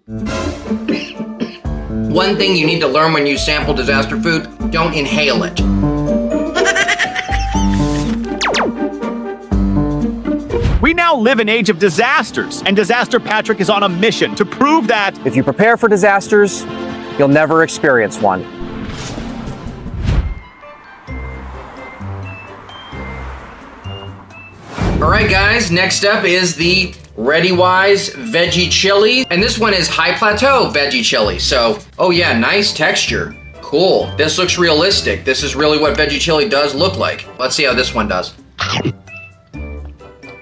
One thing you need to learn when you sample disaster food, don't inhale it. We now live in an age of disasters, and Disaster Patrick is on a mission to prove that if you prepare for disasters, you'll never experience one. All right, guys, next up is the ReadyWise Veggie Chili. And this one is High Plateau Veggie Chili. So, oh yeah, nice texture. Cool. This looks realistic. This is really what veggie chili does look like. Let's see how this one does.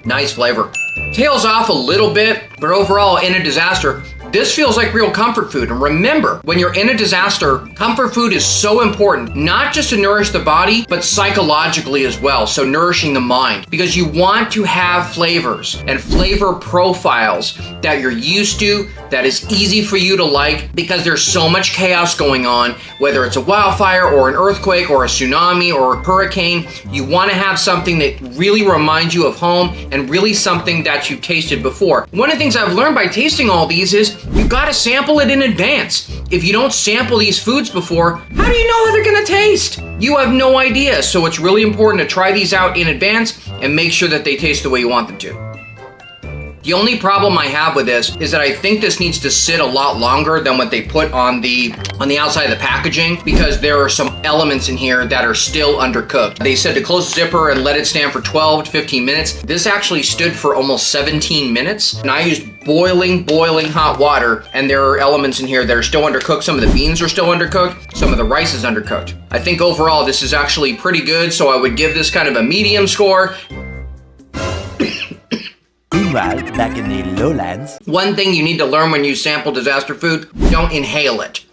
Nice flavor. Tails off a little bit, but overall, in a disaster, this feels like real comfort food. And remember, when you're in a disaster, comfort food is so important, not just to nourish the body, but psychologically as well. So nourishing the mind, because you want to have flavors and flavor profiles that you're used to, that is easy for you to like, because there's so much chaos going on, whether it's a wildfire or an earthquake or a tsunami or a hurricane. You want to have something that really reminds you of home and really something that you've tasted before. One of the things I've learned by tasting all these is you gotta sample it in advance. If you don't sample these foods before, how do you know how they're gonna taste? You have no idea. So it's really important to try these out in advance and make sure that they taste the way you want them to. The only problem I have with this is that I think this needs to sit a lot longer than what they put on the outside of the packaging, because there are some elements in here that are still undercooked. They said to close the zipper and let it stand for 12 to 15 minutes. This actually stood for almost 17 minutes, and I used boiling hot water, and there are elements in here that are still undercooked. Some of the beans are still undercooked. Some of the rice is undercooked. I think overall this is actually pretty good, so I would give this kind of a medium score. Meanwhile, back in the lowlands. One thing you need to learn when you sample disaster food, don't inhale it.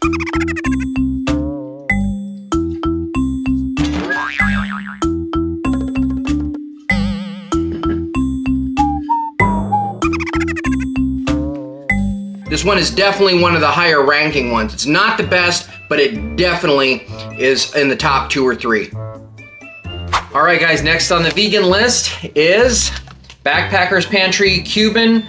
This one is definitely one of the higher ranking ones. It's not the best, but it definitely is in the top 2 or 3. All right, guys, next on the vegan list is Backpacker's Pantry Cuban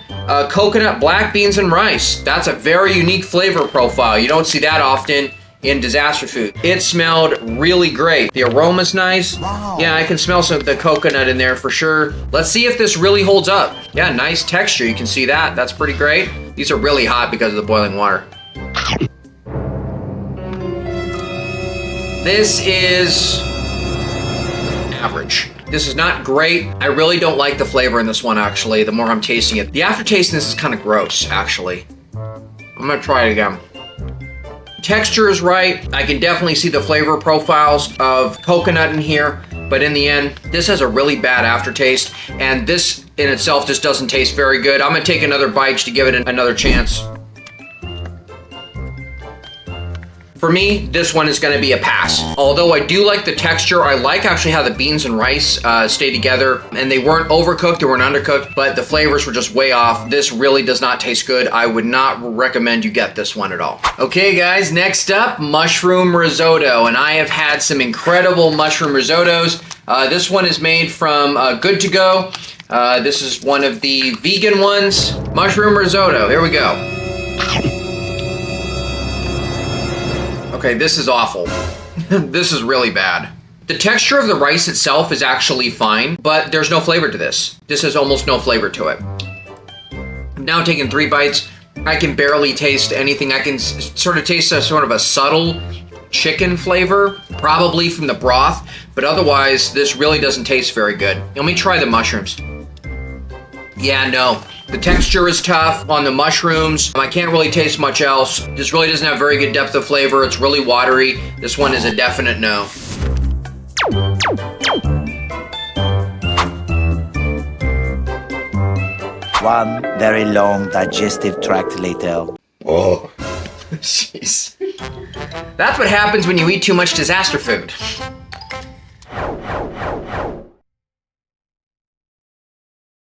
coconut, black beans, and rice. That's a very unique flavor profile. You don't see that often in disaster food. It smelled really great. The aroma's nice. Wow. Yeah, I can smell some of the coconut in there for sure. Let's see if this really holds up. Yeah, nice texture. You can see that. That's pretty great. These are really hot because of the boiling water. This is average. This is not great. I really don't like the flavor in this one, actually, the more I'm tasting it. The aftertaste in this is kind of gross, actually. I'm gonna try it again. Texture is right. I can definitely see the flavor profiles of coconut in here, but in the end, this has a really bad aftertaste, and this in itself just doesn't taste very good. I'm gonna take another bite to give it another chance. For me, this one is gonna be a pass. Although I do like the texture, I like actually how the beans and rice stay together, and they weren't overcooked, they weren't undercooked, but the flavors were just way off. This really does not taste good. I would not recommend you get this one at all. Okay guys, next up, mushroom risotto, and I have had some incredible mushroom risottos. This one is made from Good To Go. This is one of the vegan ones. Mushroom risotto, here we go. Okay, this is awful. This is really bad. The texture of the rice itself is actually fine, but there's no flavor to this. This has almost no flavor to it. I'm now taking 3 bites. I can barely taste anything. I can sort of taste a sort of a subtle chicken flavor, probably from the broth, but otherwise, this really doesn't taste very good. Let me try the mushrooms. Yeah, no. The texture is tough on the mushrooms. I can't really taste much else. This really doesn't have very good depth of flavor. It's really watery. This one is a definite no. One very long digestive tract later. Oh, jeez. That's what happens when you eat too much disaster food.